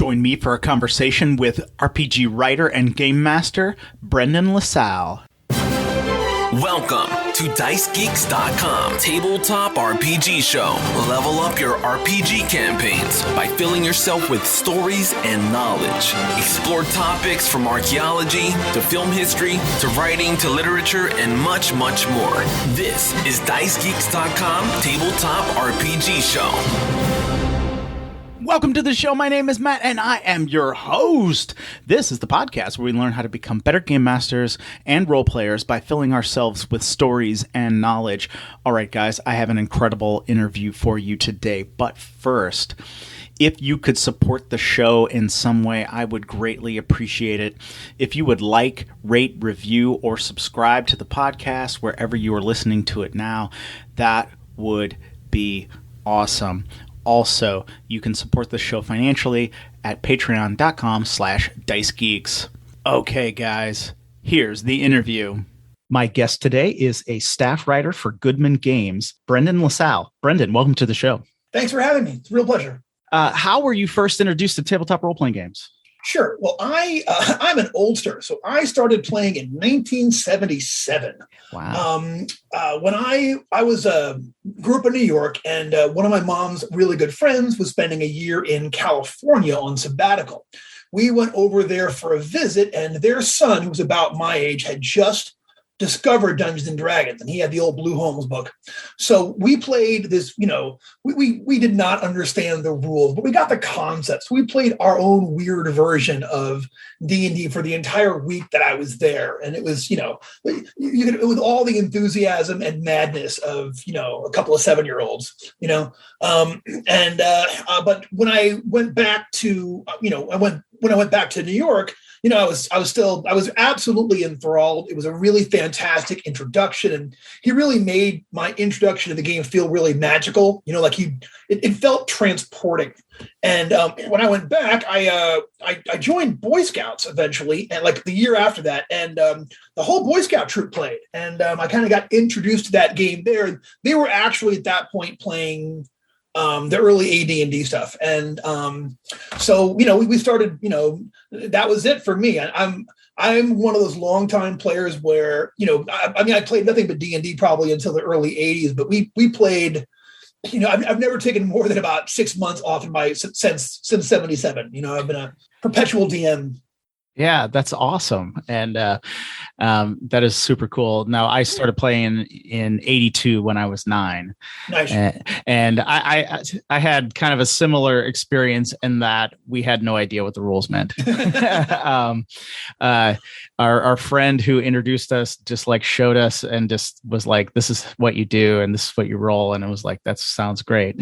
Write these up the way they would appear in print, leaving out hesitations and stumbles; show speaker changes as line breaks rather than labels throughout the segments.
Join me for a conversation with RPG writer and game master, Brendan Lasalle.
Welcome to DiceGeeks.com Tabletop RPG Show. Level up your RPG campaigns by filling yourself with stories and knowledge. Explore topics from archaeology to film history to writing to literature and much, much more. This is DiceGeeks.com Tabletop RPG Show.
Welcome to the show. My name is Matt, and I am your host. This is the podcast where we learn how to become better game masters and role players by filling ourselves with stories and knowledge. All right, guys, I have an incredible interview for you today. But first, if you could support the show in some way, I would greatly appreciate it. If you would like, rate, review, or subscribe to the podcast wherever you are listening to it now, that would be awesome. Also, you can support the show financially at patreon.com/dicegeeks. Okay, guys, here's the interview. My guest today is a staff writer for Goodman Games, Brendan Lasalle. Brendan, welcome to the show.
Thanks for having me. It's a real pleasure.
How were you first introduced to tabletop role-playing games?
Sure. Well, I'm an oldster, so I started playing in 1977.
Wow.
When I grew up in New York, and one of my mom's really good friends was spending a year in California on sabbatical. We went over there for a visit, and their son, who was about my age, had just discovered Dungeons and Dragons, and he had the old Blue Holmes book. So we played this, we did not understand the rules, but we got the concepts. We played our own weird version of D&D for the entire week that I was there. And it was, it was all the enthusiasm and madness of, a couple of 7-year-olds, but when I went back to, when I went back to New York, I was absolutely enthralled. It was a really fantastic introduction, and he really made my introduction to the game feel really magical. It felt transporting. And when I went back, I joined Boy Scouts eventually, and like the year after that, and the whole Boy Scout troop played, and I kind of got introduced to that game there. They were actually at that point playing the early AD&D stuff. And so, we started, that was it for me. I'm one of those longtime players where, I played nothing but D&D probably until the early 80s, but we played, I've never taken more than about 6 months off since 77. I've been a perpetual DM.
Yeah, that's awesome. And that is super cool. Now, I started playing in 82 when I was 9.
Nice.
And I had kind of a similar experience in that we had no idea what the rules meant. Our friend who introduced us just showed us and just was like, this is what you do and this is what you roll. And it was like, that sounds great.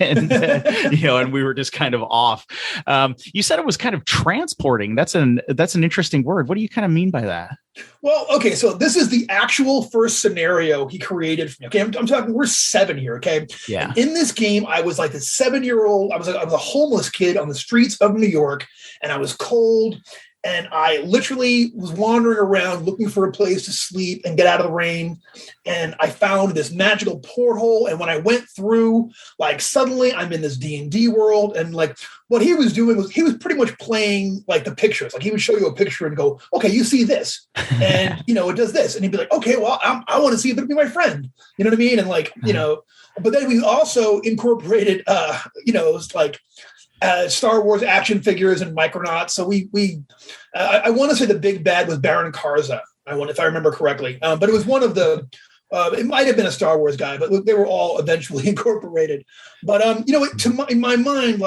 And, and we were just kind of off. You said it was kind of transporting. That's an interesting word. What do you kind of mean by that?
Well, okay, so this is the actual first scenario he created for me. Okay, I'm talking, we're 7 here, okay?
Yeah.
And in this game, I was like a 7-year-old. I was a homeless kid on the streets of New York, and I was cold, and I literally was wandering around looking for a place to sleep and get out of the rain. And I found this magical porthole. And when I went through, suddenly I'm in this D&D world. And what he was doing was he was pretty much playing the pictures. He would show you a picture and go, okay, you see this. And, it does this. And he'd be like, okay, well, I want to see if it'll be my friend. You know what I mean? And but then we also incorporated, Star Wars action figures and Micronauts. So I want to say the big bad was Baron Karza. If I remember correctly, but it was one of the. It might have been a Star Wars guy, but they were all eventually incorporated. But in my mind,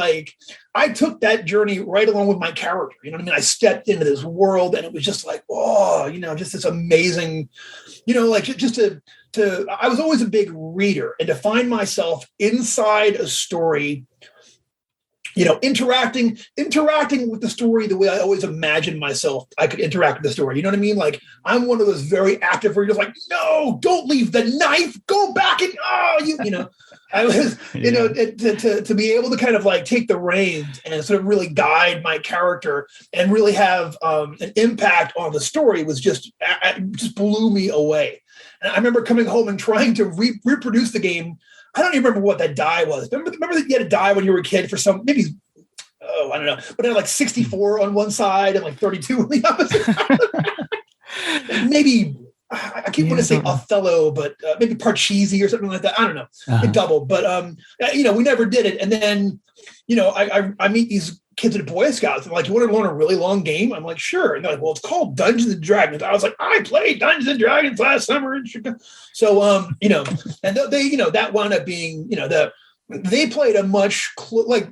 I took that journey right along with my character. You know what I mean? I stepped into this world, and it was just just this amazing, just to. I was always a big reader, and to find myself inside a story. Interacting with the story the way I always imagined myself I could interact with the story. You know what I mean? I'm one of those very active readers, no, don't leave the knife, go back and, I was, to be able to kind of take the reins and sort of really guide my character and really have an impact on the story was just blew me away. And I remember coming home and trying to reproduce the game. I don't even remember what that die was. Remember that you had a die when you were a kid for some, maybe I don't know, but it had like 64 on one side and like 32 on the opposite. Maybe I keep want to say Othello, but maybe Parcheesi or something like that. I don't know. It doubled, but we never did it. And then, I meet these kids at Boy Scouts and like, you want to learn a really long game? I'm like, sure. And they're like, well, it's called Dungeons and Dragons. I was like, I played Dungeons and Dragons last summer in Chicago. So, and they, that wound up being, they played a much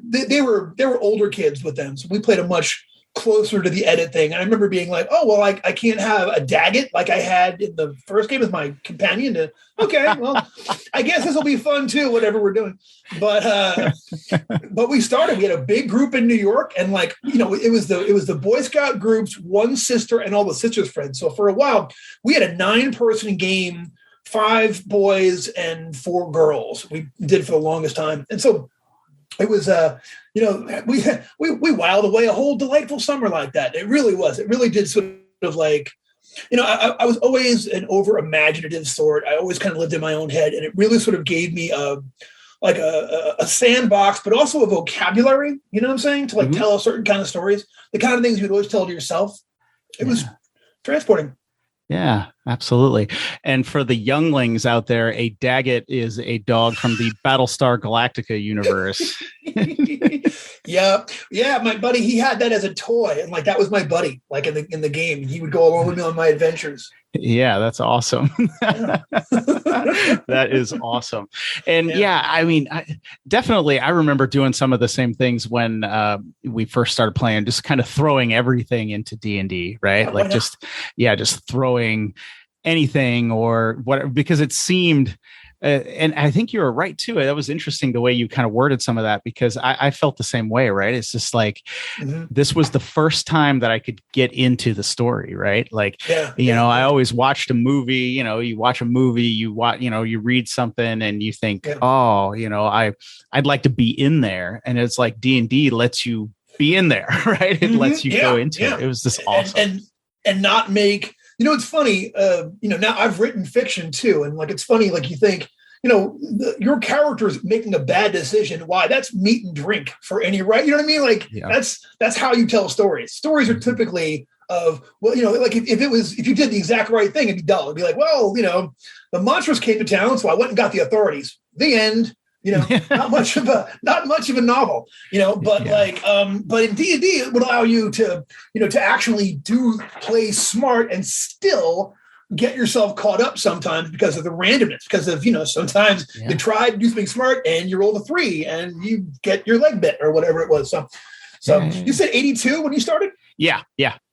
they were older kids with them. So we played a much closer to the edit thing. And I remember being like, oh, well, I can't have a Daggett like I had in the first game with my companion. Okay, well, I guess this will be fun too, whatever we're doing. But we started. We had a big group in New York, and it was the Boy Scout group's one sister and all the sisters' friends. So for a while, we had a 9-person game, 5 boys and 4 girls. We did for the longest time, and so it was we whiled away a whole delightful summer like that. It really was. It really did sort of like, I was always an over imaginative sort. I always kind of lived in my own head, and it really sort of gave me a sandbox, but also a vocabulary, you know what I'm saying? To tell a certain kind of stories, the kind of things you'd always tell to yourself. It was transporting. Yeah,
absolutely. And for the younglings out there, a Daggett is a dog from the Battlestar Galactica universe.
Yeah. My buddy, he had that as a toy, and that was my buddy, in the game. He would go along with me on my adventures.
Yeah, that's awesome. That is awesome. And definitely, I remember doing some of the same things when we first started playing, just kind of throwing everything into D&D, right? Just throwing anything or whatever, because it seemed, and I think you were right too. That was interesting the way you kind of worded some of that, because I felt the same way, right? It's just like, this was the first time that I could get into the story, right? I always watched a movie, you watch a movie, you read something and you think, I'd like to be in there. And it's like D&D lets you be in there, right? It lets you go into it. It was just awesome.
And not make, it's funny, now I've written fiction too. And it's funny, you think, your character's making a bad decision. Why? That's meat and drink for any, right? You know what I mean? That's how you tell stories. Stories are typically of, if you did the exact right thing, it'd be dull. It'd be like, well, the monsters came to town, so I went and got the authorities. The end. Not much of a novel, but in D&D, it would allow you to actually play smart and still get yourself caught up sometimes because of the randomness, because of, sometimes you try to do something smart and you roll a 3 and you get your leg bit or whatever it was. So you said 82 when you started?
Yeah.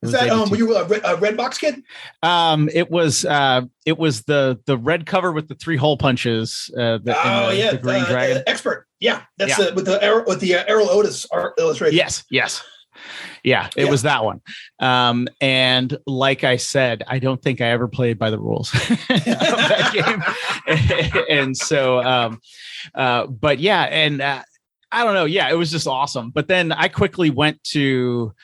Is that were you a red box kid?
It was the red cover with the 3 hole punches. The green dragon expert.
Yeah, that's with the Errol Otis art illustration.
Yes. Yeah, it was that one. And like I said, I don't think I ever played by the rules of that game. And so, but yeah, and I don't know. Yeah, it was just awesome. But then I quickly went to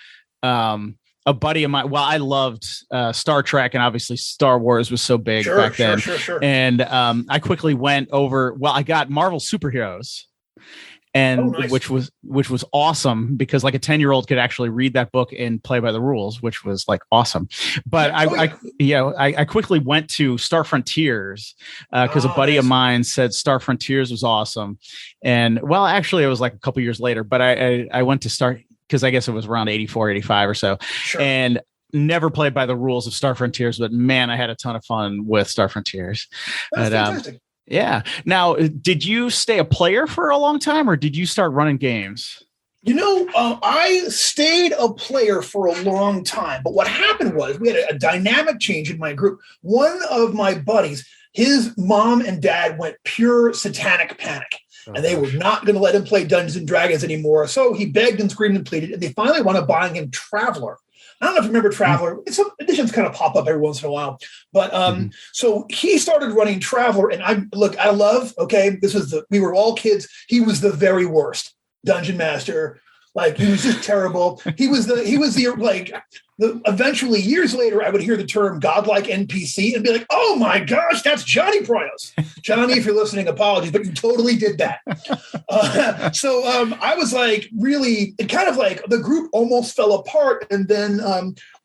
a buddy of mine. Well, I loved Star Trek, and obviously Star Wars was so big back then. Sure. And I quickly went over. Well, I got Marvel Superheroes, and nice. which was awesome, because a 10-year-old could actually read that book and play by the rules, which was awesome. But I quickly went to Star Frontiers because a buddy of mine said Star Frontiers was awesome. And well, actually it was a couple years later, but I went to Star, because I guess it was around 84, 85 or so. Sure. And never played by the rules of Star Frontiers, but man, I had a ton of fun with Star Frontiers.
That's fantastic.
Yeah. Now, did you stay a player for a long time, or did you start running games?
I stayed a player for a long time, but what happened was we had a dynamic change in my group. One of my buddies, his mom and dad went pure satanic panic. And they were not going to let him play Dungeons and Dragons anymore. So he begged and screamed and pleaded, and they finally wound up buying him Traveler. I don't know if you remember Traveler. Some editions kind of pop up every once in a while. But so he started running Traveler, and I love, we were all kids. He was the very worst dungeon master. Like, he was just terrible. Eventually, years later, I would hear the term godlike NPC and be like, oh my gosh, that's Johnny Prios. Johnny, if you're listening, apologies, but you totally did that. I was like, really, it kind of like the group almost fell apart. And then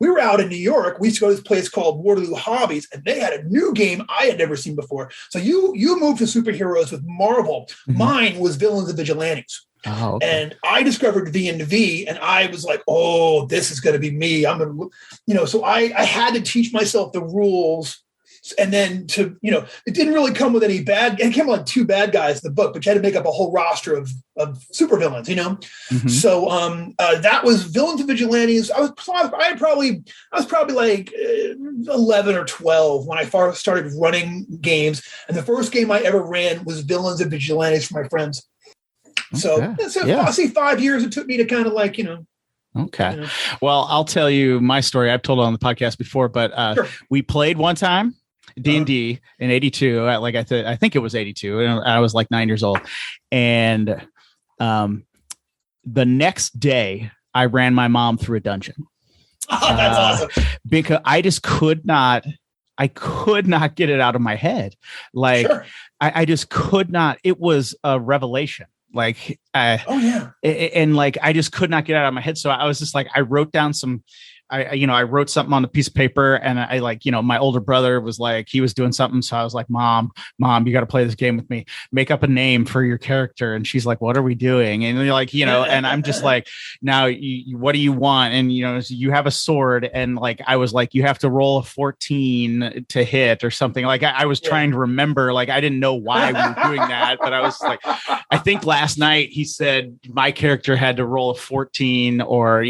we were out in New York. We used to go to this place called Waterloo Hobbies, and they had a new game I had never seen before. So you moved to superheroes with Marvel. Mm-hmm. Mine was Villains and Vigilantes.
Oh, okay.
And I discovered V&V, and I was like, oh, this is going to be me. I'm going to, so I had to teach myself the rules. And then it didn't really come with any it came with like 2 bad guys in the book, but you had to make up a whole roster of supervillains, Mm-hmm. So that was Villains and Vigilantes. I was probably like 11 or 12 when I first started running games. And the first game I ever ran was Villains and Vigilantes for my friends. So I see 5 years it took me to kind of like,
Okay. Well, I'll tell you my story. I've told it on the podcast before, but
sure.
We played one time D&D in 82. I think it was 82. And I was like 9 years old. And the next day I ran my mom through a dungeon.
Oh, that's awesome.
Because I just could not get it out of my head. Like, sure. I just could not. It was a revelation. Like, and like, I just could not get it out of my head. So I was just like, I wrote down I wrote something on a piece of paper, and I my older brother was like, he was doing something. So I was like, mom, you got to play this game with me, make up a name for your character. And she's like, what are we doing? And you're like, and I'm just like, now what do you want? And, you have a sword. And like, I was like, you have to roll a 14 to hit or something. Like I was trying to remember, like, I didn't know why we were doing that, but I was like, I think last night he said my character had to roll a 14 or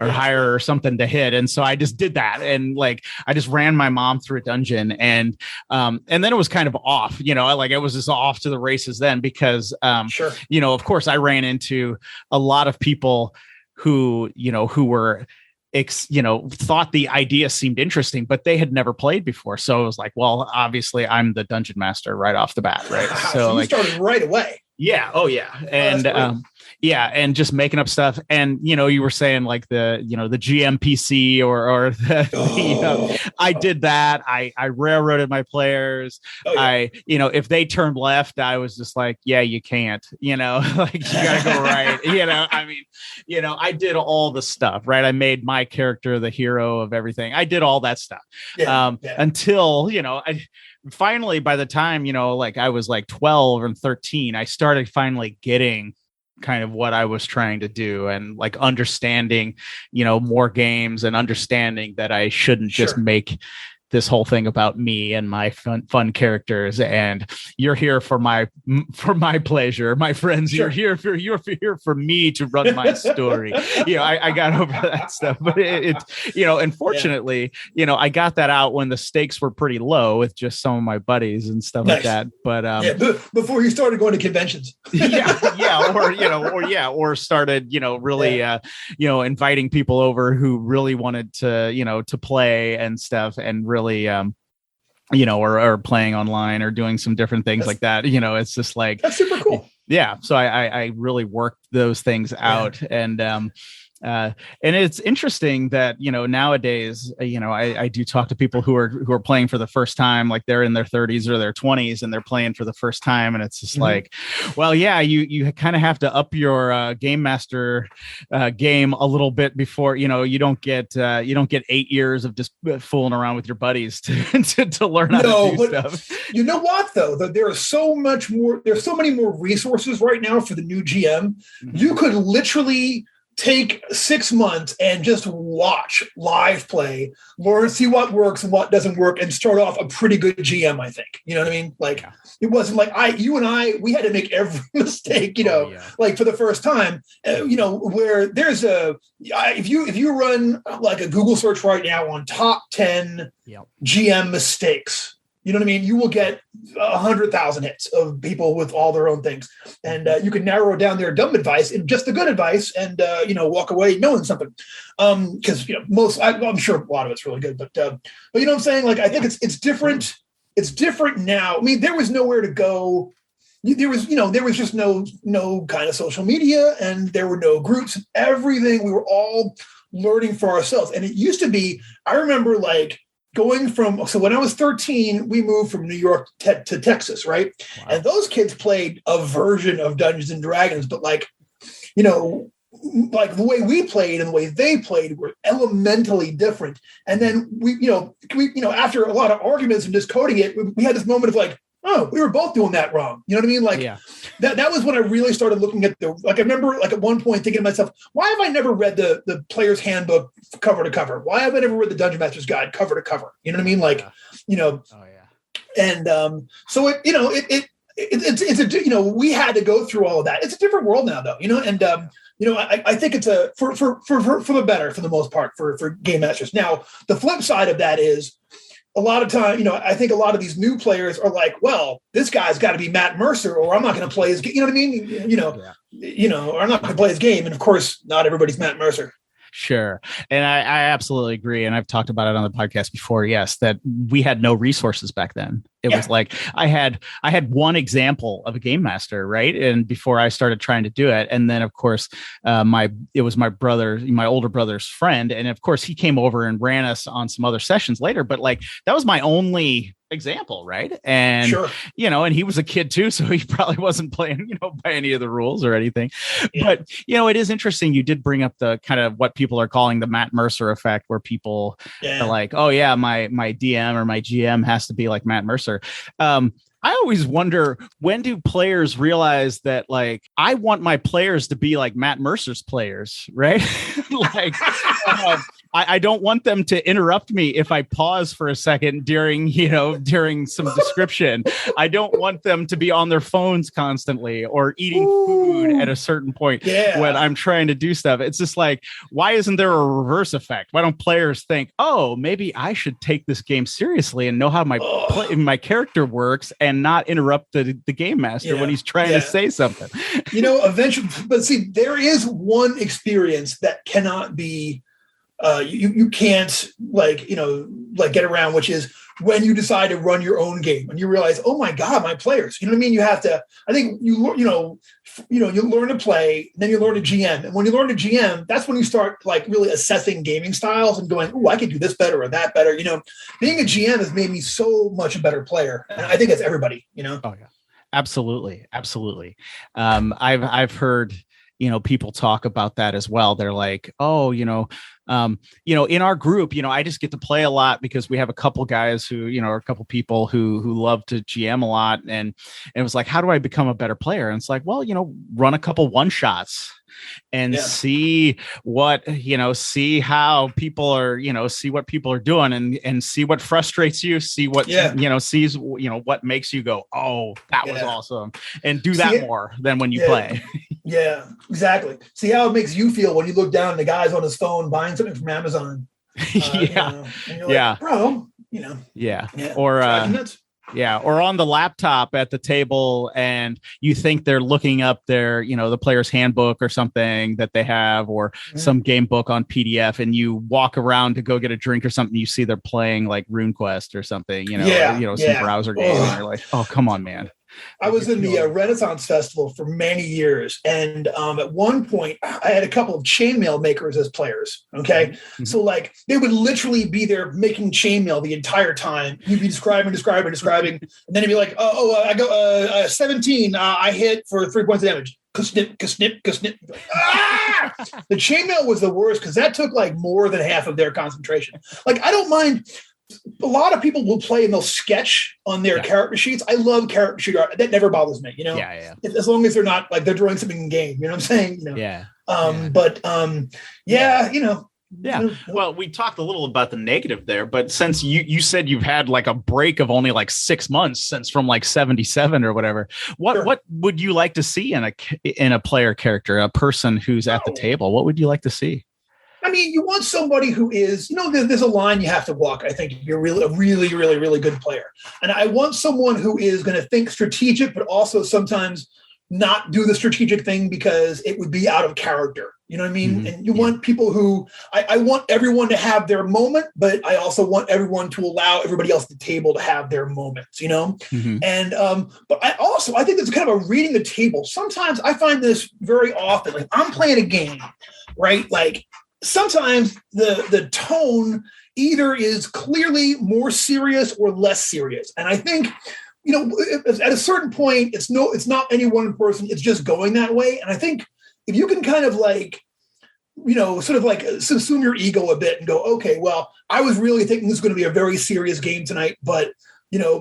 higher or something to hit. And so I just did that. And like, I just ran my mom through a dungeon, and then it was kind of off, like it was just off to the races then, because,
sure.
Of course I ran into a lot of people who were, thought the idea seemed interesting, but they had never played before. So it was like, well, obviously I'm the dungeon master right off the bat. Right.
So you started right away.
Yeah. Oh yeah. And, and just making up stuff. And, you were saying like the GMPC or I did that. I railroaded my players. Oh, yeah. If they turned left, I was just like, yeah, you can't, like you gotta go right. I did all the stuff, right? I made my character the hero of everything. I did all that stuff until, finally, by the time, like I was like 12 and 13, I started finally getting kind of what I was trying to do, and like understanding, more games, and understanding that I shouldn't just make this whole thing about me and my fun characters, and you're here for my pleasure, my friends. Sure. You're here for me to run my story. I got over that stuff, but unfortunately, I got that out when the stakes were pretty low with just some of my buddies and stuff like that. But
before you started going to conventions,
or started, really, inviting people over who really wanted to play and stuff, and really, or playing online or doing some different things like that. It's just like,
that's super cool.
Yeah. So I really worked those things out. And it's interesting that, nowadays, I do talk to people who are playing for the first time, like they're in their 30s or their 20s and they're playing for the first time. And it's just like, well, yeah, you kind of have to up your game master game a little bit before, you don't get 8 years of just fooling around with your buddies to learn how to do stuff.
You know what, though? There's so many more resources right now for the new GM. Mm-hmm. You could literally take 6 months and just watch live play, learn, see what works and what doesn't work, and start off a pretty good GM, I think. You know what I mean? Like, It wasn't like we had to make every mistake, like for the first time, where there's if you run like a Google search right now on top 10 GM mistakes, you know what I mean? You will get 100,000 hits of people with all their own things. And you can narrow down their dumb advice and just the good advice and, walk away knowing something. Because, I'm sure a lot of it's really good. But you know what I'm saying? Like, I think it's different. It's different now. I mean, there was nowhere to go there was just no kind of social media, and there were no groups. Everything, we were all learning for ourselves. And it used to be, I remember like so when I was 13, we moved from New York to Texas, right? Wow. And those kids played a version of Dungeons and Dragons, but like the way we played and the way they played were elementally different. And then we after a lot of arguments and just coding it, we had this moment of like, oh, we were both doing that wrong. You know what I mean? Like that was when I really started looking at I remember like at one point thinking to myself, why have I never read the player's handbook cover to cover? Why have I never read the Dungeon Master's Guide cover to cover? You know what I mean? Like, and so it's we had to go through all of that. It's a different world now though, and I think it's for the better for the most part for game masters. Now, the flip side of that is, a lot of time, I think a lot of these new players are like, well, this guy's got to be Matt Mercer, or I'm not going to play his game. You know what I mean? Or I'm not going to play his game. And of course, not everybody's Matt Mercer.
Sure. And I absolutely agree. And I've talked about it on the podcast before. Yes, that we had no resources back then. It was like I had one example of a game master, right? And before I started trying to do it, and then of course, it was my older brother's friend, and of course he came over and ran us on some other sessions later. But like that was my only example, right? And
sure.
And he was a kid too, so he probably wasn't playing, by any of the rules or anything. But it is interesting. You did bring up the kind of what people are calling the Matt Mercer effect, where people are like, oh yeah, my DM or my GM has to be like Matt Mercer. I always wonder, when do players realize that, like, I want my players to be like Matt Mercer's players, right? Like, I don't want them to interrupt me if I pause for a second during some description. I don't want them to be on their phones constantly or eating food at a certain point when I'm trying to do stuff. It's just like, why isn't there a reverse effect? Why don't players think, oh, maybe I should take this game seriously and know how my character works and not interrupt the game master when he's trying to say something?
Eventually, but see, there is one experience that cannot be you can't get around, which is when you decide to run your own game and you realize, oh my God, my players, you know what I mean? You have to, I think you learn to play, then you learn to GM. And when you learn to GM, that's when you start like really assessing gaming styles and going, oh, I could do this better or that better. Being a GM has made me so much a better player. And I think that's everybody, Oh
yeah, absolutely. Absolutely. I've heard, people talk about that as well. They're like, oh, in our group, I just get to play a lot because we have a couple guys who, or a couple people who love to GM a lot. And it was like, how do I become a better player? And it's like, well, run a couple one shots and see what, see how people are, see what people are doing and see what frustrates you, see what, sees, what makes you go, oh, that was awesome. And do that more than when you play.
Yeah, exactly. See how it makes you feel when you look down and the guy's on his phone buying something from Amazon. And you're like, bro,
or on the laptop at the table, and you think they're looking up their, the player's handbook or something that they have, or some game book on PDF, and you walk around to go get a drink or something. You see they're playing like RuneQuest or something, some browser game. And you're like, oh, come on, man.
I was in the Renaissance Festival for many years. And at one point, I had a couple of chainmail makers as players. Okay. Mm-hmm. So like they would literally be there making chainmail the entire time. You'd be describing. And then it'd be like, I go 17. I hit for 3 points of damage. Ka-snip. Ah! The chainmail was the worst because that took like more than half of their concentration. Like, I don't mind. A lot of people will play and they'll sketch on their character sheets. I love character sheet art. That never bothers me, As long as they're not like they're drawing something in game, you know what I'm saying?
Well, we talked a little about the negative there, but since you said you've had like a break of only like 6 months since from like 77 or whatever, what would you like to see in a player character, a person who's at the table? What would you like to see?
I mean, you want somebody who is, there's a line you have to walk. I think you're really, a really, really, really good player. And I want someone who is going to think strategic, but also sometimes not do the strategic thing because it would be out of character. You know what I mean? And you want people who, I want everyone to have their moment, but I also want everyone to allow everybody else at the table to have their moments, And, but I think it's kind of a reading the table. Sometimes I find this very often, like I'm playing a game, right? Like sometimes the tone either is clearly more serious or less serious. And I think, at a certain point, it's not any one person, it's just going that way. And I think if you can kind of like, sort of like subsume your ego a bit and go, okay, well, I was really thinking this is going to be a very serious game tonight, but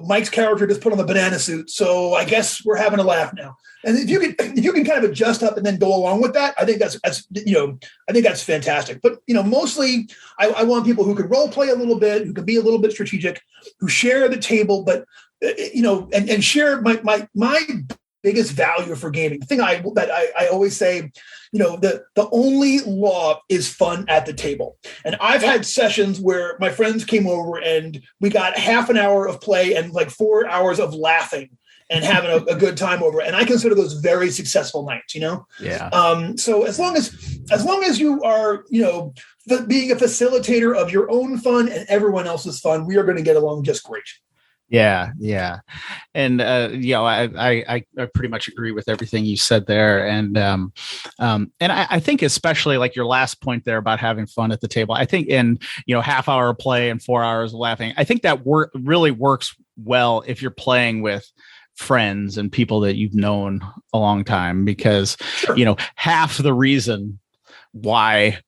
Mike's character just put on the banana suit, so I guess we're having a laugh now. And if you can kind of adjust up and then go along with that, I think that's fantastic. But mostly I want people who can role play a little bit, who can be a little bit strategic, who share the table, but and share my biggest value for gaming. The thing I always say, the only law is fun at the table. And I've had sessions where my friends came over and we got half an hour of play and like 4 hours of laughing and having a good time over it. And I consider those very successful nights, Yeah. So as long as you are, being a facilitator of your own fun and everyone else's fun, we are going to get along just great.
Yeah. And, I pretty much agree with everything you said there. And I think especially like your last point there about having fun at the table, I think in, half hour of play and 4 hours of laughing, I think that really works well if you're playing with friends and people that you've known a long time, because,
sure.
Half the reason why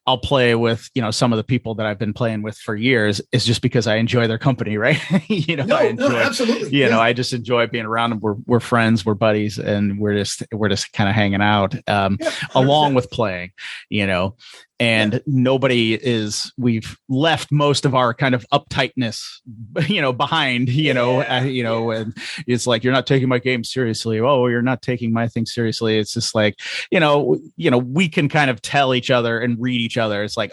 I'll play with, some of the people that I've been playing with for years is just because I enjoy their company, right?
No, absolutely.
I just enjoy being around them. We're friends, we're buddies, and we're just kind of hanging out, along with playing, and we've left most of our kind of uptightness, behind, and it's like, you're not taking my game seriously. Oh, you're not taking my thing seriously. It's just like, we can kind of tell each other and read each other. It's like,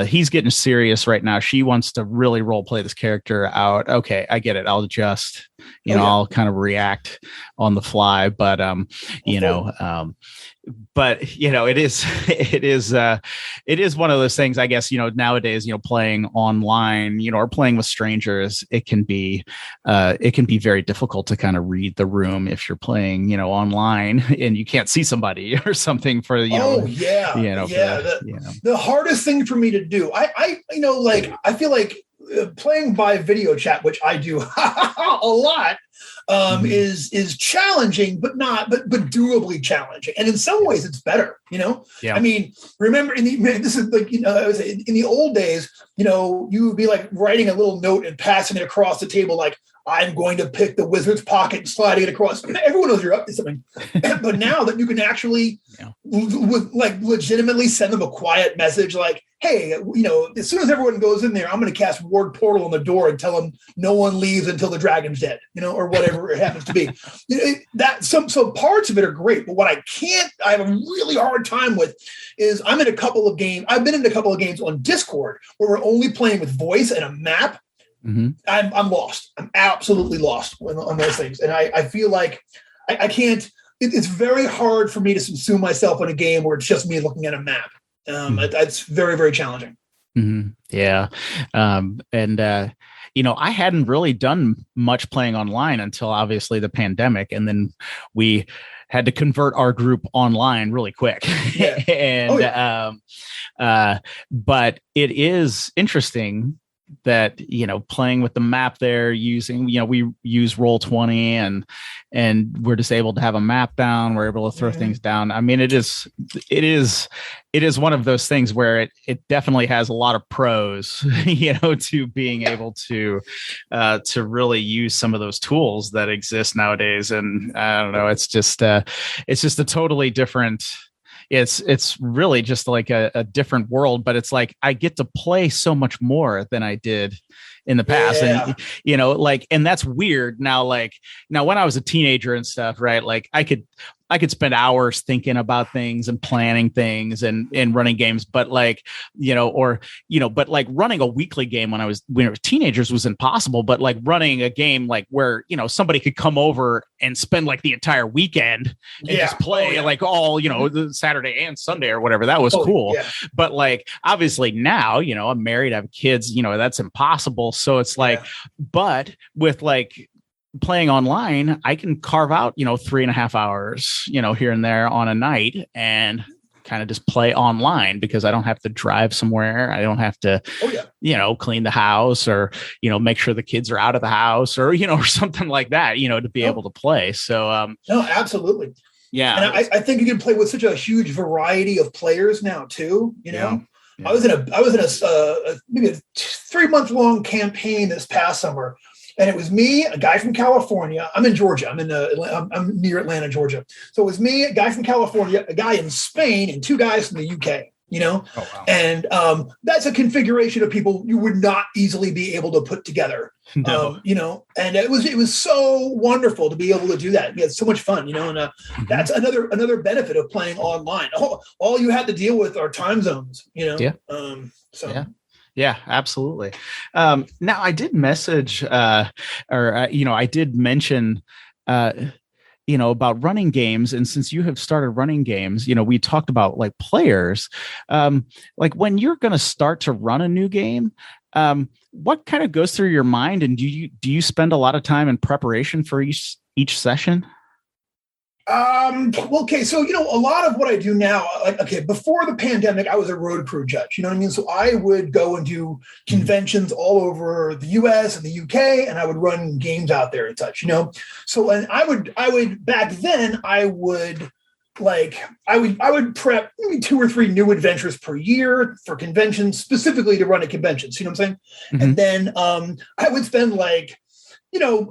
he's getting serious right now. She wants to really role play this character out. Okay, I get it. I'll adjust. I'll kind of react on the fly. But it is one of those things, I guess, nowadays, playing online, or playing with strangers, it can be very difficult to kind of read the room if you're playing, online and you can't see somebody or something for,
the hardest thing for me to do, I feel like playing by video chat, which I do a lot, is challenging, but doably challenging. And in some ways it's better, I mean, remember this is like, I was in the old days, you would be like writing a little note and passing it across the table. Like, I'm going to pick the wizard's pocket and sliding it across. Everyone knows you're up to something. But now that you can actually legitimately send them a quiet message, like, hey, as soon as everyone goes in there, I'm going to cast Ward Portal on the door and tell them no one leaves until the dragon's dead, or whatever it happens to be. So parts of it are great, but what I have a really hard time with is I've been in a couple of games on Discord where we're only playing with voice and a map. Mm-hmm. I'm lost. I'm absolutely lost on those things. And I feel like I can't, it's very hard for me to subsume myself in a game where it's just me looking at a map. It's very, very challenging.
Mm-hmm. Yeah. I hadn't really done much playing online until obviously the pandemic. And then we had to convert our group online really quick. Yeah. But it is interesting that, playing with the map there, using, we use Roll20 and we're just able to have a map down. We're able to throw things down. I mean, it is one of those things where it definitely has a lot of pros, to being able to really use some of those tools that exist nowadays. And I don't know, it's just a totally different. It's really just like a different world, but it's like I get to play so much more than I did in the past. Yeah. And, and that's weird now, when I was a teenager and stuff, right? Like I could I could spend hours thinking about things and planning things and running games, but like, but like running a weekly game when we were teenagers was impossible. But like running a game like where, somebody could come over and spend like the entire weekend and just play like all, the Saturday and Sunday or whatever. That was cool. Yeah. But like, obviously now, I'm married, I have kids, that's impossible. So it's like, but with like, playing online, I can carve out, 3.5 hours, here and there on a night and kind of just play online because I don't have to drive somewhere. I don't have to, clean the house or, make sure the kids are out of the house or, or something like that, to be able to play. So,
no, absolutely.
Yeah.
And I think you can play with such a huge variety of players now too, Yeah. I was in a maybe a 3-month-long campaign this past summer. And it was me, a guy from California. I'm in Georgia. I'm near Atlanta, Georgia. So it was me, a guy from California, a guy in Spain, and 2 guys from the UK. Oh, wow. And that's a configuration of people you would not easily be able to put together. No. And it was so wonderful to be able to do that. We had so much fun, and that's another benefit of playing online. All you had to deal with are time zones,
Yeah. Yeah, absolutely. Now I did message, I did mention, about running games. And since you have started running games, we talked about like players, like when you're going to start to run a new game, what kind of goes through your mind? And do you spend a lot of time in preparation for each session?
Okay. So, a lot of what I do now, before the pandemic, I was a road crew judge, you know what I mean? So I would go and do conventions all over the US and the UK, and I would run games out there and such, So, and I would back then I would prep maybe 2 or 3 new adventures per year for conventions, specifically to run at conventions. You know what I'm saying? Mm-hmm. And then, I would spend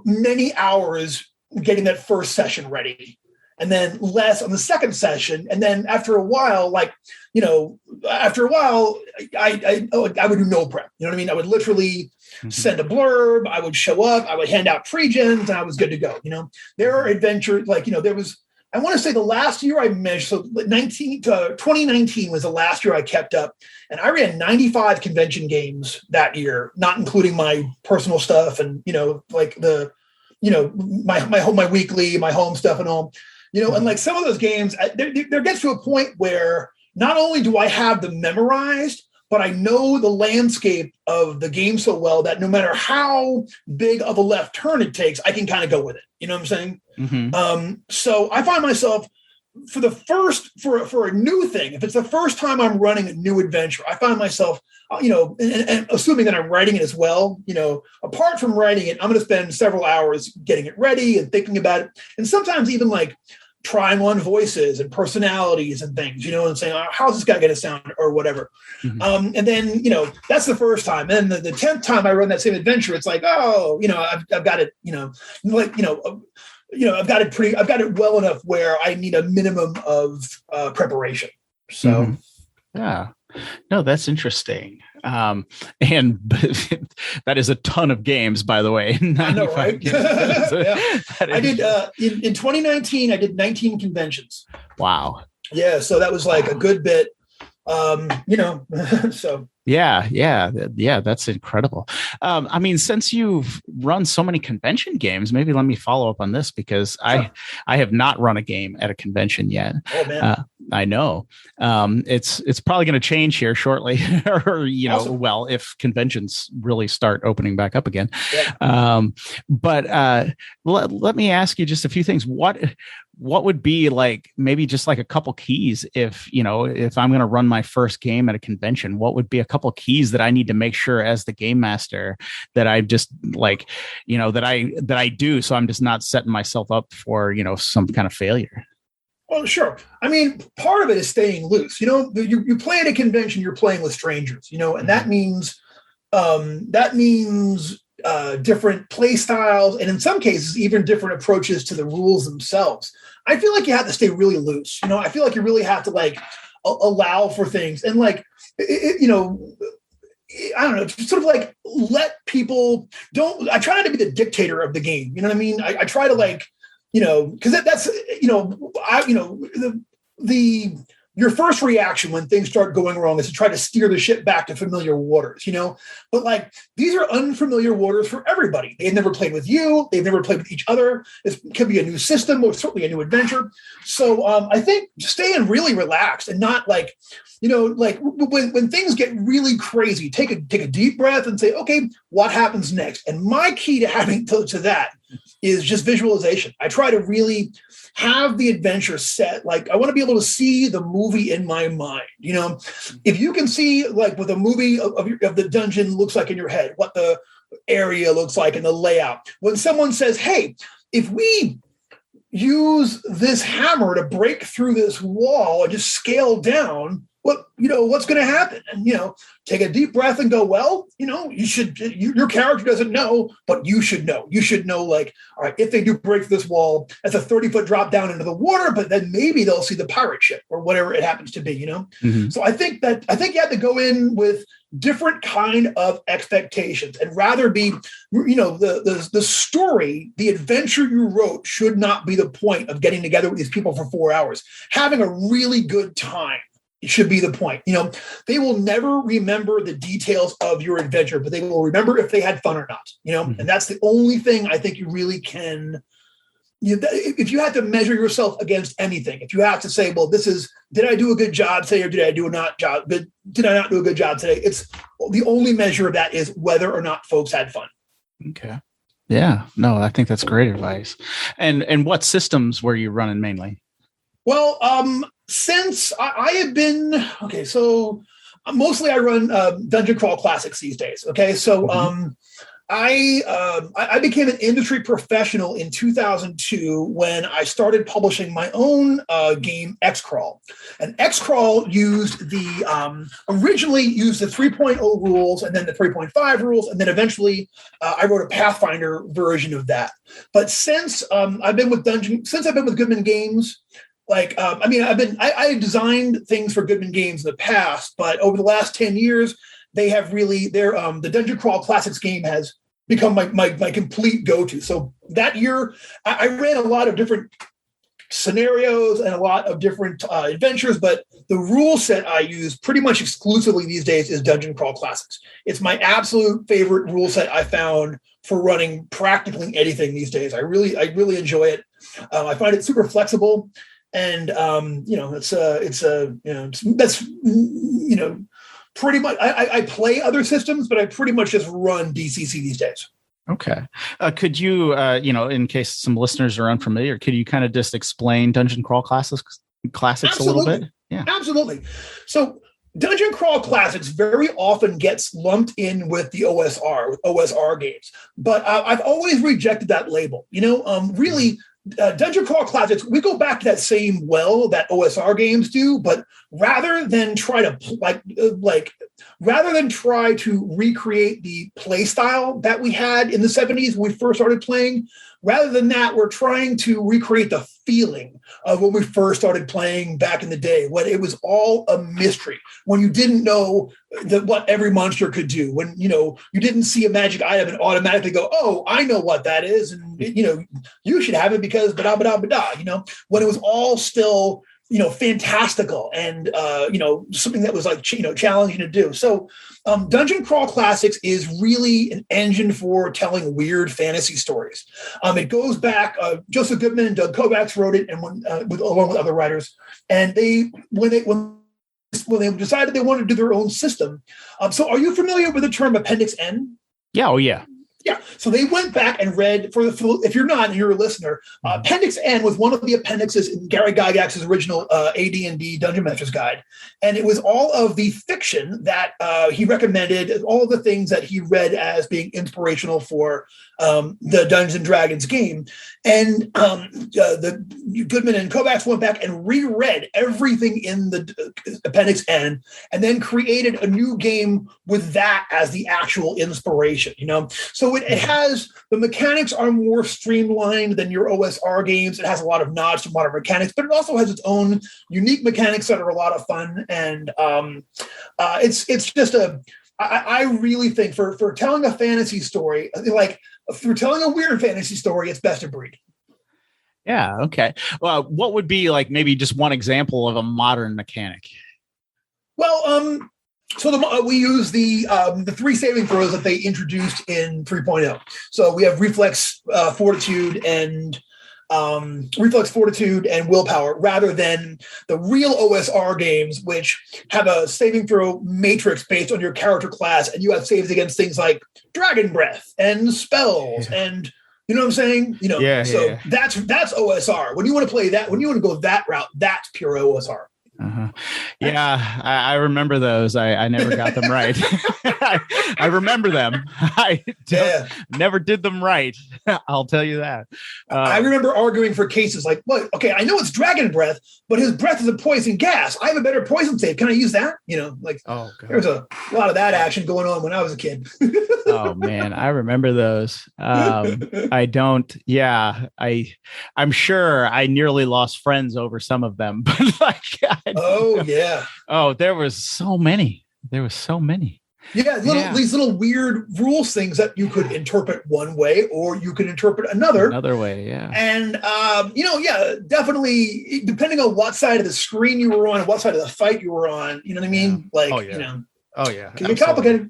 many hours getting that first session ready. And then less on the second session. And then after a while, I would do no prep. You know what I mean? I would literally send a blurb. I would show up. I would hand out pre-gens, and I was good to go. There are adventures there was, I want to say the last year I measured, so 2019 was the last year I kept up. And I ran 95 convention games that year, not including my personal stuff and, my weekly, my home stuff and all. And like some of those games, there gets to a point where not only do I have them memorized, but I know the landscape of the game so well that no matter how big of a left turn it takes, I can kind of go with it. You know what I'm saying? Mm-hmm. So I find myself for a new thing, if it's the first time I'm running a new adventure, I find myself, and assuming that I'm writing it as well, apart from writing it, I'm going to spend several hours getting it ready and thinking about it. And sometimes even like trying on voices and personalities and things, and saying, oh, how's this guy going to sound or whatever. Mm-hmm. And then, that's the first time. And then the 10th time I run that same adventure, it's like, oh, I've got it, I've got it well enough where I need a minimum of preparation. So,
mm-hmm. Yeah, no, that's interesting. And that is a ton of games, by the way.
I know, right? Yeah. I did in 2019. I did 19 conventions.
Wow.
Yeah, so that was like a good bit. So.
Yeah, that's incredible. I mean, since you've run so many convention games, maybe let me follow up on this because I have not run a game at a convention yet.
Oh man.
I know. It's probably going to change here shortly, or
awesome.
Well, if conventions really start opening back up again.
Yeah.
But let me ask you just a few things. What would be like maybe just like a couple keys if I'm going to run my first game at a convention? What would be a couple keys that I need to make sure as the game master that I just like that I do so I'm just not setting myself up for some kind of failure?
Well, sure. I mean, part of it is staying loose. You play at a convention, you're playing with strangers, and that means different play styles, and in some cases, even different approaches to the rules themselves. I feel like you have to stay really loose. I feel like you really have to like allow for things and like, I don't know, sort of like let people I try not to be the dictator of the game. You know what I mean? I try to like, because that's, your first reaction when things start going wrong is to try to steer the ship back to familiar waters, but like these are unfamiliar waters for everybody. They've never played with you. They've never played with each other. It could be a new system or certainly a new adventure. So I think staying really relaxed and not like, like when things get really crazy, take a deep breath and say, okay, what happens next? And my key to having to that is just visualization. I try to really have the adventure set. Like I want to be able to see the movie in my mind. If you can see like what the movie of the dungeon looks like in your head, what the area looks like and the layout. When someone says, hey, if we use this hammer to break through this wall and just scale down, what's going to happen? And, take a deep breath and go, well, your character doesn't know, but you should know. You should know, like, all right, if they do break this wall, that's a 30-foot drop down into the water, but then maybe they'll see the pirate ship or whatever it happens to be,
Mm-hmm.
So I think you have to go in with different kind of expectations and rather be, the story, the adventure you wrote should not be the point of getting together with these people for 4 hours. Having a really good time. It should be the point. They will never remember the details of your adventure, but they will remember if they had fun or not,
Mm-hmm.
And that's the only thing I think you really can, if you had to measure yourself against anything, if you have to say, well, did I do a good job today or did I not do a good job today? It's the only measure of that is whether or not folks had fun.
Okay. Yeah, no, I think that's great advice. And what systems were you running mainly?
Well, since I have been, so mostly I run Dungeon Crawl Classics these days. Okay. So I became an industry professional in 2002 when I started publishing my own game, XCrawl. And XCrawl originally used the 3.0 rules and then the 3.5 rules. And then eventually I wrote a Pathfinder version of that. But since I've been with Goodman Games, like, I designed things for Goodman Games in the past, but over the last 10 years, they have really, the Dungeon Crawl Classics game has become my complete go-to. So that year, I ran a lot of different scenarios and a lot of different adventures, but the rule set I use pretty much exclusively these days is Dungeon Crawl Classics. It's my absolute favorite rule set I found for running practically anything these days. I really enjoy it. I find it super flexible. And that's pretty much. I play other systems, but I pretty much just run DCC these days.
Okay. Could you, in case some listeners are unfamiliar, could you kind of just explain Dungeon Crawl Classics
Absolutely.
A little bit?
Yeah, absolutely. So Dungeon Crawl Classics very often gets lumped in with the OSR games, but I've always rejected that label. Really. Dungeon Crawl Classics, we go back to that same well that OSR games do, but rather than try to recreate the play style that we had in the 70s when we first started playing, rather than that, we're trying to recreate the feeling of when we first started playing back in the day, when it was all a mystery, when you didn't know what every monster could do, when you didn't see a magic item and automatically go, oh, I know what that is, and you should have it because bada, when it was all still fantastical and something that was like challenging to do. So Dungeon Crawl Classics is really an engine for telling weird fantasy stories. It goes back. Joseph Goodman and Doug Kovacs wrote it, and along with other writers. And when they decided they wanted to do their own system. So are you familiar with the term Appendix N?
Yeah. Oh, yeah.
Yeah. So they went back and read, if you're not and you're a listener, Appendix N was one of the appendixes in Gary Gygax's original AD&D Dungeon Master's Guide. And it was all of the fiction that he recommended, all of the things that he read as being inspirational for the Dungeons and Dragons game. And the Goodman and Kovacs went back and reread everything in the Appendix N and then created a new game with that as the actual inspiration, So it has, the mechanics are more streamlined than your OSR games. It has a lot of nods to modern mechanics, but it also has its own unique mechanics that are a lot of fun. And it's just I really think for telling a fantasy story, like for telling a weird fantasy story, it's best of breed.
Yeah. Okay. Well, what would be like maybe just one example of a modern mechanic?
Well, we use the 3 saving throws that they introduced in 3.0. So we have fortitude, and willpower, rather than the real OSR games, which have a saving throw matrix based on your character class, and you have saves against things like dragon breath and spells and. You know what I'm saying? That's OSR. When you want to play that, when you want to go that route, that's pure OSR.
Uh-huh. Yeah, I remember those. I never got them right. I remember them. Never did them right. I'll tell you that.
I remember arguing for cases like, well, okay, I know it's dragon breath, but his breath is a poison gas. I have a better poison save. Can I use that? There's a lot of that action going on when I was a kid.
Oh man, I remember those. I don't. Yeah, I'm sure I nearly lost friends over some of them, but like.
Yeah.
Oh, there was so many. Yeah,
these little weird rules things that you could interpret one way or you could interpret another
way. Yeah.
And, definitely depending on what side of the screen you were on and what side of the fight you were on, you know what I mean? Can be complicated.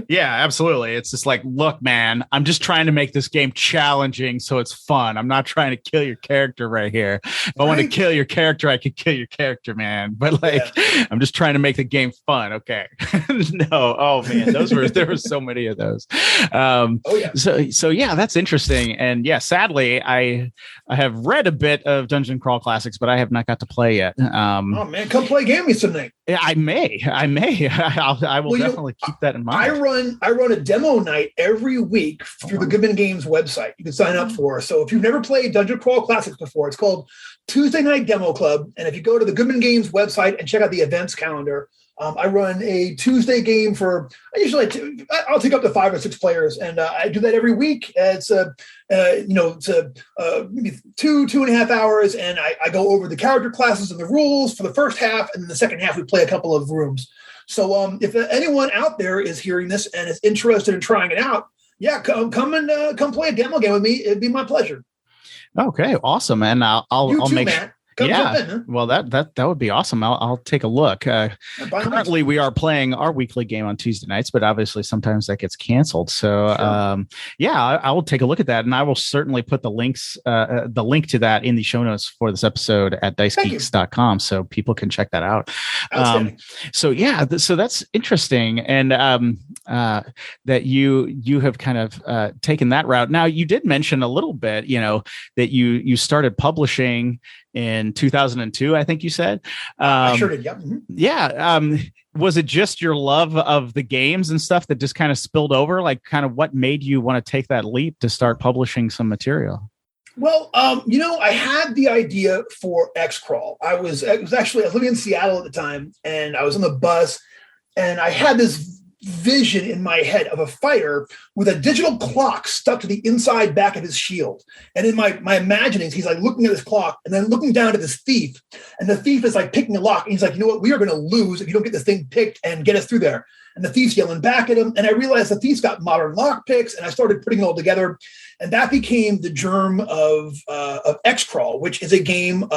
Yeah, absolutely. It's just like, look, man, I'm just trying to make this game challenging so it's fun. I'm not trying to kill your character right here. If I want to kill your character, I could kill your character, man. But I'm just trying to make the game fun. Okay. No. Oh man, there were so many of those. So yeah, that's interesting. And yeah, sadly, I have read a bit of Dungeon Crawl Classics, but I have not got to play yet.
Oh man, come play game with tonight.
Yeah, I may. I will definitely keep that in mind.
I run a demo night every week through the Goodman Games website. You can sign up for. So if you've never played Dungeon Crawl Classics before, it's called Tuesday Night Demo Club. And if you go to the Goodman Games website and check out the events calendar, I run a Tuesday game I'll take up to 5 or 6 players, and I do that every week. It's maybe 2.5 hours, and I go over the character classes and the rules for the first half, and then the second half we play a couple of rooms. So if anyone out there is hearing this and is interested in trying it out, come play a demo game with me. It'd be my pleasure.
Okay, awesome, and I'll make
Matt. Come jump in, huh?
Well, that would be awesome. I'll take a look. Currently, we are playing our weekly game on Tuesday nights, but obviously sometimes that gets canceled. So, sure. I will take a look at that, and I will certainly put the link to that in the show notes for this episode at dicegeeks.com, so people can check that out. So that's interesting, and that you have kind of taken that route. Now, you did mention a little bit, that you started publishing in 2002, I think you said.
I sure did. Yep. Mm-hmm.
Yeah. Was it just your love of the games and stuff that just kind of spilled over? Like, kind of what made you want to take that leap to start publishing some material?
Well, I had the idea for XCrawl. I was living in Seattle at the time, and I was on the bus, and I had this vision in my head of a fighter with a digital clock stuck to the inside back of his shield. And in my imaginings, he's like looking at this clock and then looking down at this thief. And the thief is like picking a lock. And he's like, you know what? We are going to lose if you don't get this thing picked and get us through there. And the thief's yelling back at him. And I realized the thief's got modern lock picks. And I started putting it all together. And that became the germ of XCrawl, which is a game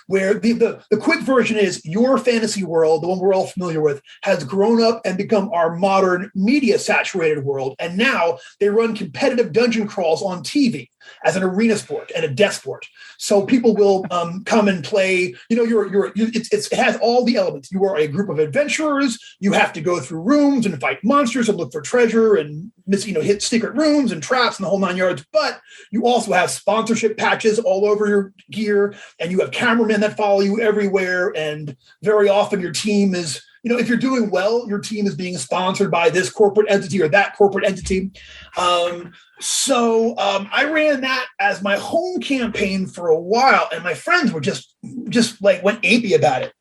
where the quick version is your fantasy world, the one we're all familiar with, has grown up and become our modern media-saturated world. And now they run competitive dungeon crawls on TV as an arena sport and a death sport. So people will come and play. It has all the elements. You are a group of adventurers. You have to go through rooms and fight monsters and look for treasure and hit secret rooms and traps and the whole 9 yards. But you also have sponsorship patches all over your gear, and you have cameramen that follow you everywhere. And very often your team is, if you're doing well, your team is being sponsored by this corporate entity or that corporate entity. So I ran that as my home campaign for a while, and my friends were just like went apey about it.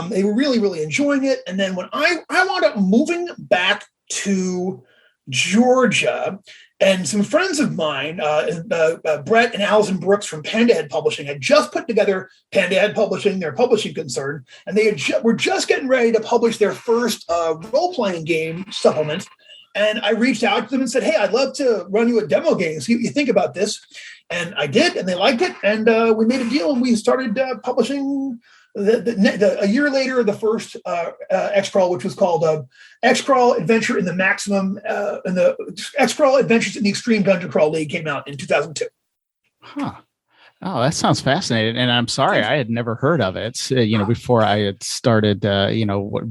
They were really, really enjoying it. And then when I wound up moving back to Georgia, and some friends of mine, Brett and Allison Brooks from Panda Head Publishing, had just put together Panda Head Publishing, their publishing concern, and they were just getting ready to publish their first role-playing game supplement. And I reached out to them and said, hey, I'd love to run you a demo game. See what you think about this. And I did, and they liked it, and we made a deal, and we started publishing. A year later, the first XCrawl, which was called XCrawl Adventure in the Maximum, and the XCrawl Adventures in the Extreme Dungeon Crawl League came out in 2002.
Huh. Oh, that sounds fascinating. And I'm sorry, I had never heard of it, before I had started,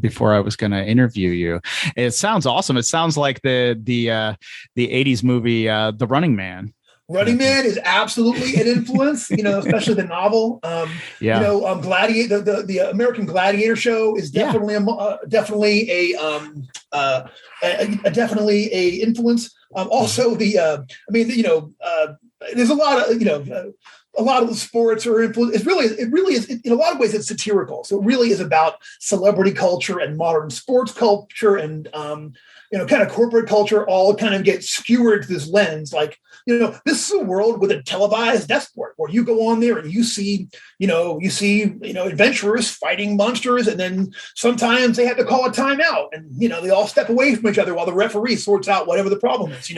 before I was going to interview you. It sounds awesome. It sounds like the 80s movie, The Running Man.
Running Man is absolutely an influence, especially the novel. Gladiator, the American Gladiator show is definitely definitely a influence. Also, there's a lot of the sports are influenced. It really is. In a lot of ways, it's satirical. So it really is about celebrity culture and modern sports culture and kind of corporate culture. All kind of get skewered through this lens. Like, this is a world with a televised death sport where you go on there and you see adventurers fighting monsters, and then sometimes they have to call a timeout, and they all step away from each other while the referee sorts out whatever the problem is.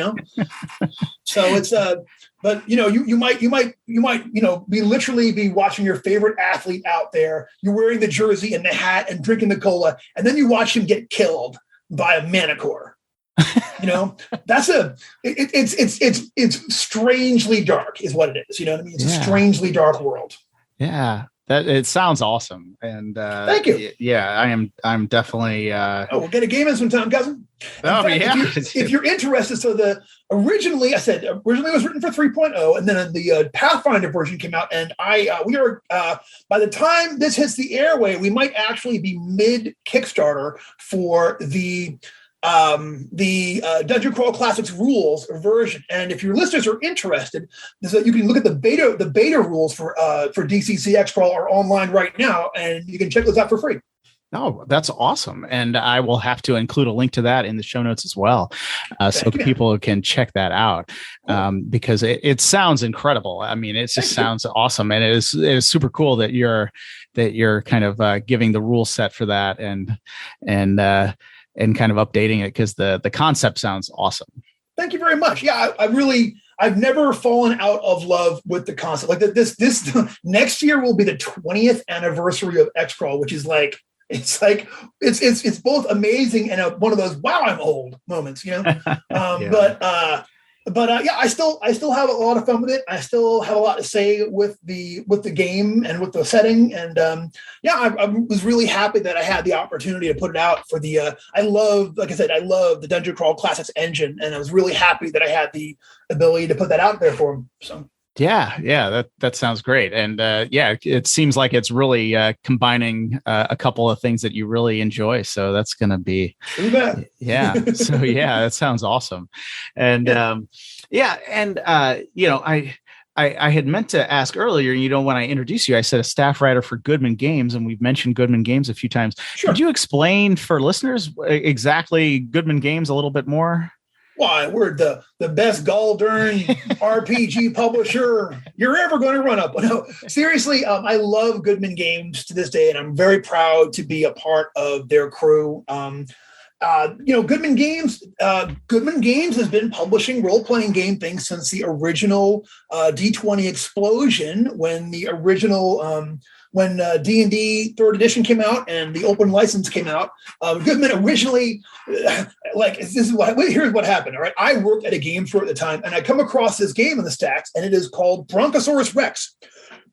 So it's but you might be literally watching your favorite athlete out there. You're wearing the jersey and the hat and drinking the cola, and then you watch him get killed by a manicore. It's strangely dark, is what it is. You know what I mean? It's a strangely dark world.
Yeah. That it sounds awesome, and
thank you.
Yeah, I'm definitely.
We'll get a game in sometime, cousin. If you're interested, so originally it was written for 3.0, and then the Pathfinder version came out, and we are by the time this hits the airway, we might actually be mid Kickstarter for the Dungeon Crawl Classics rules version. And if your listeners are interested, you can look at the beta rules for DCC XCrawl are online right now, and you can check those out for free.
Oh, that's awesome. And I will have to include a link to that in the show notes as well. So people can check that out, because it sounds incredible. I mean, it just sounds awesome. And it is super cool that you're kind of giving the rule set for that and kind of updating it, because the concept sounds awesome.
Thank you very much. Yeah, I've never fallen out of love with the concept. Like this next year will be the 20th anniversary of XCrawl, which is it's both amazing and one of those wow, I'm old moments, But I still have a lot of fun with it. I still have a lot to say with the game and with the setting. And I was really happy that I had the opportunity to put it out for the. I love the Dungeon Crawl Classics engine, and I was really happy that I had the ability to put that out there for them. So.
Yeah, that sounds great. And it seems like it's really combining a couple of things that you really enjoy. So that's going to be, that sounds awesome. And I had meant to ask earlier, when I introduced you, I said a staff writer for Goodman Games, and we've mentioned Goodman Games a few times. Sure. Could you explain for listeners exactly Goodman Games a little bit more?
Why, we're the best gall-darn RPG publisher you're ever going to run up. No, seriously, I love Goodman Games to this day, and I'm very proud to be a part of their crew. Goodman Games has been publishing role-playing game things since the original D20 explosion, when the original when D&D 3rd edition came out and the open license came out. Goodman originally, here's what happened. All right, I worked at a game store at the time, and I come across this game in the stacks, and it is called Brontosaurus Rex,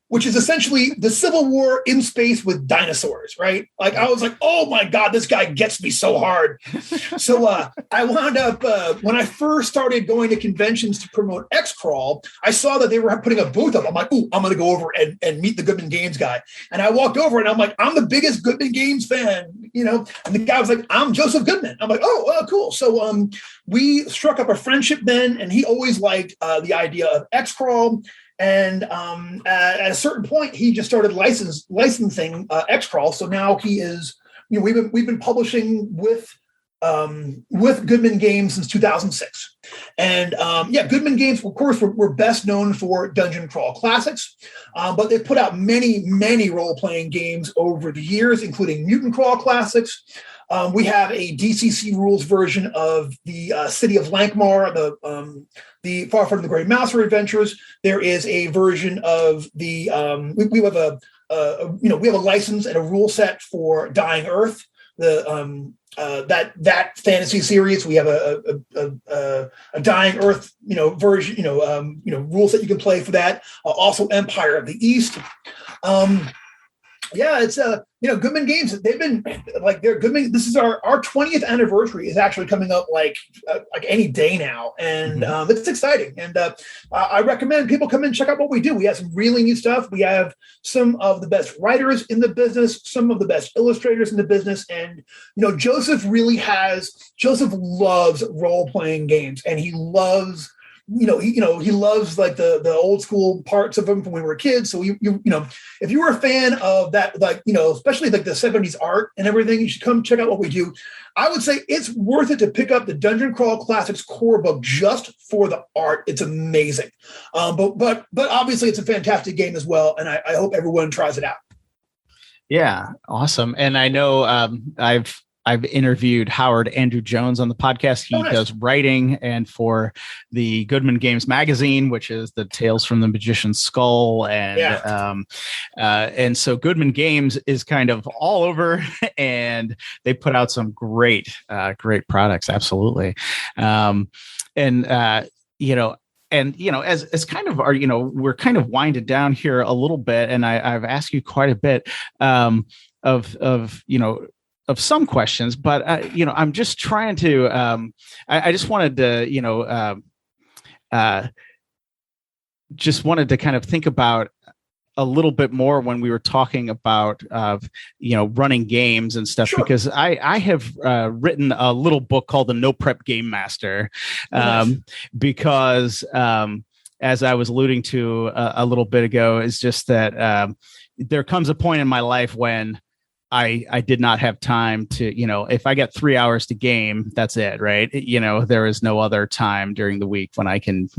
which is essentially the Civil War in space with dinosaurs, right? Like, I was like, oh my God, this guy gets me so hard. So I wound up, when I first started going to conventions to promote XCrawl, I saw that they were putting a booth up. I'm like, ooh, I'm going to go over and meet the Goodman Games guy. And I walked over and I'm like, I'm the biggest Goodman Games fan, and the guy was like, I'm Joseph Goodman. I'm like, oh, cool. So we struck up a friendship then, and he always liked the idea of XCrawl. And at a certain point, he just started licensing XCrawl. So now he is, we've been publishing with with Goodman Games since 2006. And Goodman Games, of course, we're best known for dungeon crawl classics, but they've put out many role-playing games over the years, including mutant crawl classics. We have a DCC rules version of the City of Lankmar, the Far from the Grey Mouser adventures. There is a version of the we have a license and a rule set for Dying Earth. That fantasy series. We have a Dying Earth version rules that you can play for that. Also Empire of the East. It's Goodman Games. They've been they're Goodman. This is our 20th anniversary is actually coming up like any day now, and it's exciting. And I recommend people come in and check out what we do. We have some really neat stuff. We have some of the best writers in the business, some of the best illustrators in the business, and Joseph loves role playing games, and he loves. He loves like the old school parts of them from when we were kids. So if you were a fan of that, especially like the 70s art and everything, you should come check out what we do. I would say it's worth it to pick up the Dungeon Crawl Classics core book just for the art. It's amazing. But obviously it's a fantastic game as well. And I hope everyone tries it out.
Yeah. Awesome. And I know I've interviewed Howard Andrew Jones on the podcast. He does writing and for the Goodman Games magazine, which is the Tales from the Magician's Skull. And so Goodman Games is kind of all over and they put out some great products. Absolutely. As kind of we're kind of winded down here a little bit. And I've asked you quite a bit of some questions, but I'm just trying to. I just wanted to, kind of think about a little bit more when we were talking about, running games and stuff. Sure. Because I have written a little book called The No Prep Game Master, because as I was alluding to a little bit ago, is just that there comes a point in my life when I did not have time to, if I get 3 hours to game, that's it, right? There is no other time during the week when I can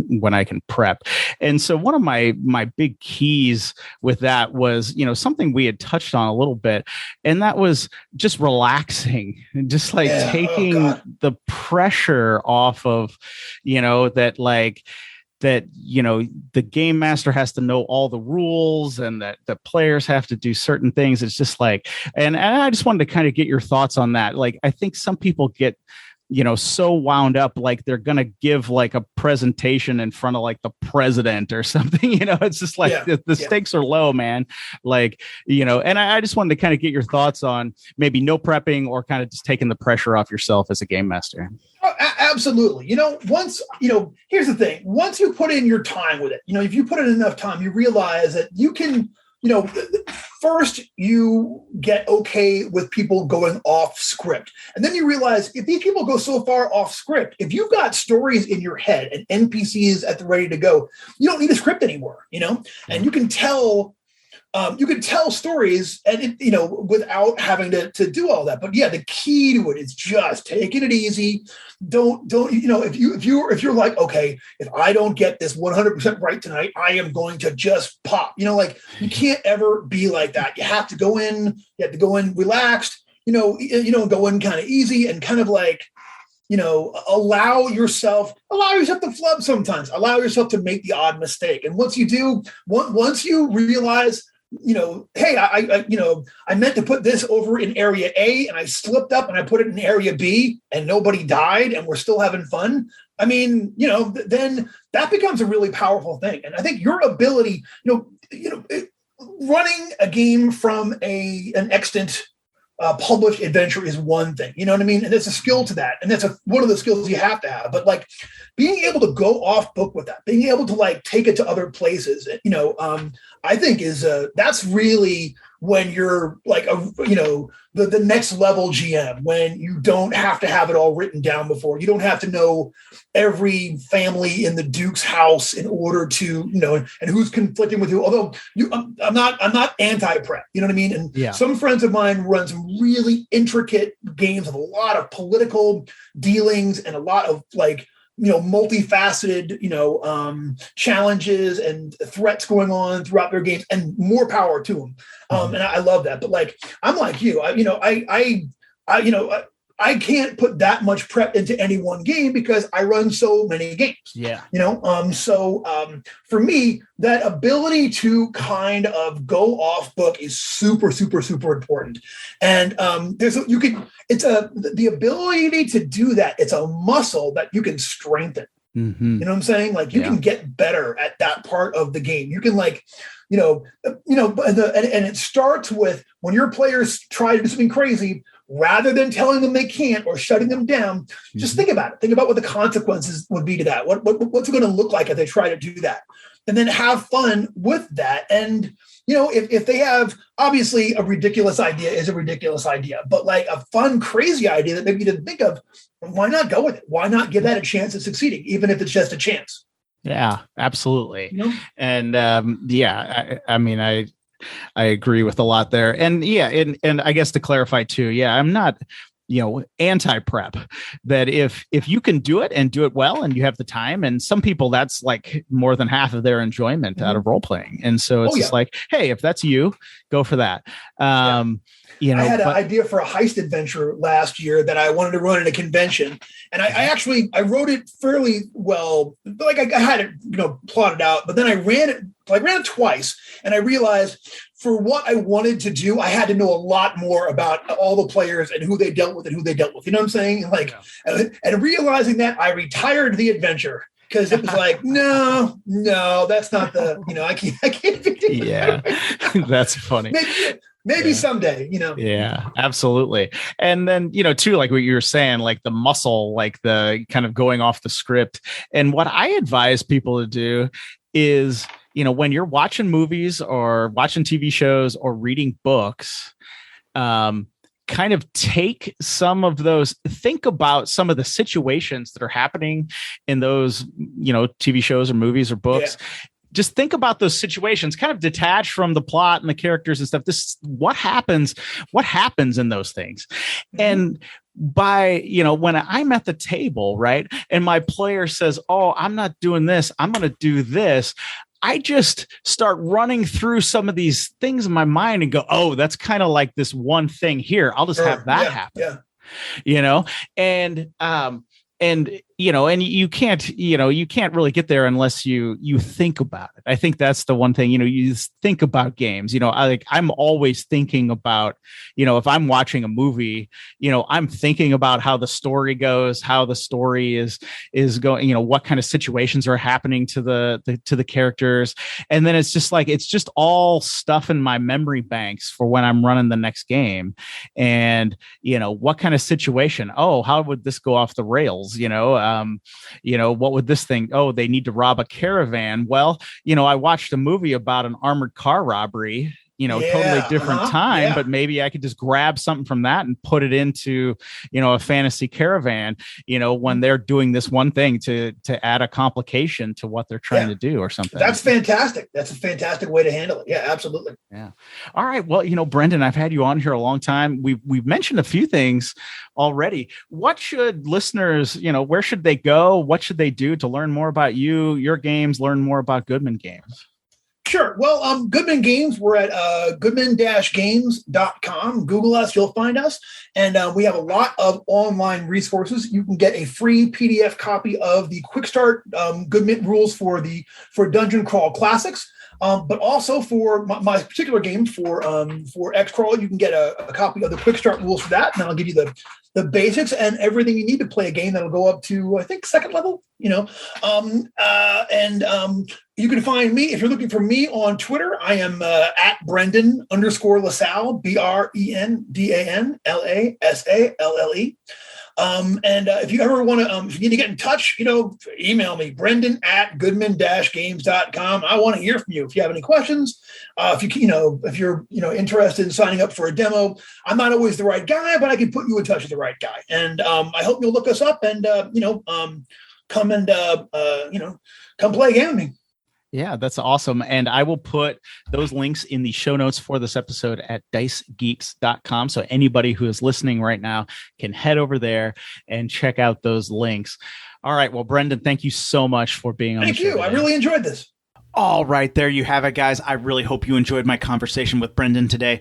prep. And so one of my big keys with that was, something we had touched on a little bit, and that was just relaxing, just taking the pressure off of, that the game master has to know all the rules and that the players have to do certain things. It's just and I just wanted to kind of get your thoughts on that. I think some people get so wound up they're gonna give a presentation in front of the president or something. It's just the stakes are low, man. And I just wanted to kind of get your thoughts on maybe no prepping or kind of just taking the pressure off yourself as a game master.
Oh, absolutely. Here's the thing. Once you put in your time with it, if you put in enough time, you realize that you can, first you get okay with people going off script. And then you realize if these people go so far off script, if you've got stories in your head and NPCs at the ready to go, you don't need a script anymore, and you can tell stories and without having to do all that. But the key to it is just taking it easy. Don't if you're like, okay, if I don't get this 100% right tonight, I am going to just pop. You can't ever be like that. You have to go in relaxed, go in kind of easy and kind of allow yourself to flub sometimes, allow yourself to make the odd mistake. And once you do, once you realize, hey, I meant to put this over in area A and I slipped up and I put it in area B and nobody died and we're still having fun. I mean, then that becomes a really powerful thing. And I think your ability, running a game from an extant published adventure is one thing, you know what I mean? And there's a skill to that. And that's one of the skills you have to have. But being able to go off book with that, being able to take it to other places, I think is that's really when you're like the next level GM, when you don't have to have it all written down before. You don't have to know every family in the Duke's house in order to, and who's conflicting with who. Although I'm not anti-prep, you know what I mean? And some friends of mine run some really intricate games with a lot of political dealings and a lot of multifaceted, challenges and threats going on throughout their games, and more power to them. And I love that. But like, I'm like you, I can't put that much prep into any one game because I run so many games. Yeah. For me, that ability to kind of go off book is super, super, super important. And the ability to do that. It's a muscle that you can strengthen. Mm-hmm. You know what I'm saying? Like you can get better at that part of the game. You can and it starts with when your players try to do something crazy, rather than telling them they can't or shutting them down, just think about it. Think about what the consequences would be to that. What's it going to look like if they try to do that? And then have fun with that. And, if they have, obviously a ridiculous idea is a ridiculous idea, but like a fun, crazy idea that maybe you didn't think of, why not go with it? Why not give that a chance at succeeding, even if it's just a chance?
Yeah, absolutely. And I agree with a lot there. And and I guess to clarify too, I'm not, anti-prep, that if you can do it and do it well and you have the time, and some people that's like more than half of their enjoyment out of role playing. And so it's just like, hey, if that's you, go for that. I had an idea for a heist adventure last year that I wanted to run at a convention. And I wrote it fairly well, like I had it, plotted out, but then I ran it twice, and I realized for what I wanted to do, I had to know a lot more about all the players and who they dealt with. You know what I'm saying? And realizing that, I retired the adventure. Because it was like, no, that's not the, I can't. Yeah, that's funny.
Maybe someday,
Yeah, absolutely. And then, too, like what you were saying, like the muscle, like the kind of going off the script. And what I advise people to do is, when you're watching movies or watching TV shows or reading books, kind of take some of those, think about some of the situations that are happening in those, TV shows or movies or books. Yeah. Just think about those situations, kind of detached from the plot and the characters and stuff. This, what happens in those things. Mm-hmm. And by, when I'm at the table, right, and my player says, oh, I'm not doing this, I'm going to do this, I just start running through some of these things in my mind and go, oh, that's kind of like this one thing here. I'll just have that happen. Yeah. And you can't really get there unless you think about it. I think that's the one thing, you think about games, I'm always thinking about, if I'm watching a movie, I'm thinking about how the story goes, how the story is going, what kind of situations are happening to the characters. And then it's just all stuff in my memory banks for when I'm running the next game. And, what kind of situation? Oh, how would this go off the rails? What would this thing? Oh, they need to rob a caravan. Well, I watched a movie about an armored car robbery, totally different time, but maybe I could just grab something from that and put it into, a fantasy caravan, when they're doing this one thing to add a complication to what they're trying to do or something.
That's fantastic. That's a fantastic way to handle it. Yeah, absolutely.
Yeah. All right. Well, Brendan, I've had you on here a long time. We've mentioned a few things already. What should listeners, where should they go? What should they do to learn more about you, your games, learn more about Goodman Games?
Sure. Well, Goodman Games, we're at goodman-games.com. Google us, you'll find us. And we have a lot of online resources. You can get a free PDF copy of the Quick Start Goodman rules for Dungeon Crawl Classics. But also for my particular game for XCrawl, you can get a copy of the Quick Start rules for that. And I'll give you the basics and everything you need to play a game that'll go up to, I think, second level, you can find me if you're looking for me on Twitter. I am at Brendan_Lasalle, BrendanLasalle. And if you ever want to, if you need to get in touch, email me, Brendan@Goodman-Games.com. I want to hear from you. If you have any questions, if you're interested in signing up for a demo, I'm not always the right guy, but I can put you in touch with the right guy. And I hope you'll look us up and, come and, come play gaming.
Yeah, that's awesome. And I will put those links in the show notes for this episode at dicegeeks.com. So anybody who is listening right now can head over there and check out those links. All right. Well, Brendan, thank you so much for being on the show.
Thank you. I really enjoyed this.
All right. There you have it, guys. I really hope you enjoyed my conversation with Brendan today.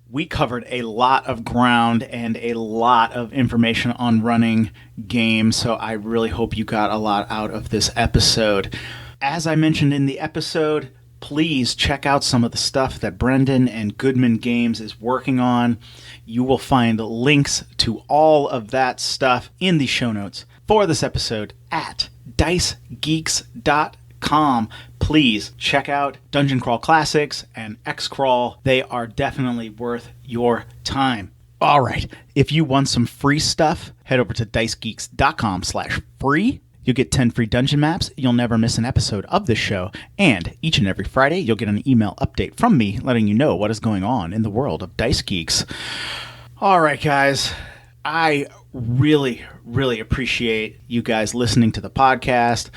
We covered a lot of ground and a lot of information on running games. So I really hope you got a lot out of this episode. As I mentioned in the episode, please check out some of the stuff that Brendan and Goodman Games is working on. You will find links to all of that stuff in the show notes for this episode at dicegeeks.com. Please check out Dungeon Crawl Classics and XCrawl. They are definitely worth your time. All right. If you want some free stuff, head over to dicegeeks.com/free. You'll get 10 free dungeon maps. You'll never miss an episode of this show. And each and every Friday, you'll get an email update from me letting you know what is going on in the world of Dice Geeks. All right, guys. I really, really appreciate you guys listening to the podcast.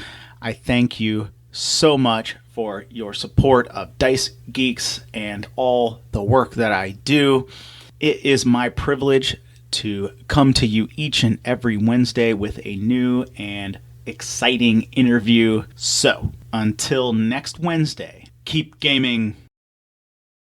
I thank you so much for your support of Dice Geeks and all the work that I do. It is my privilege to come to you each and every Wednesday with a new and exciting interview. So, until next Wednesday, keep gaming.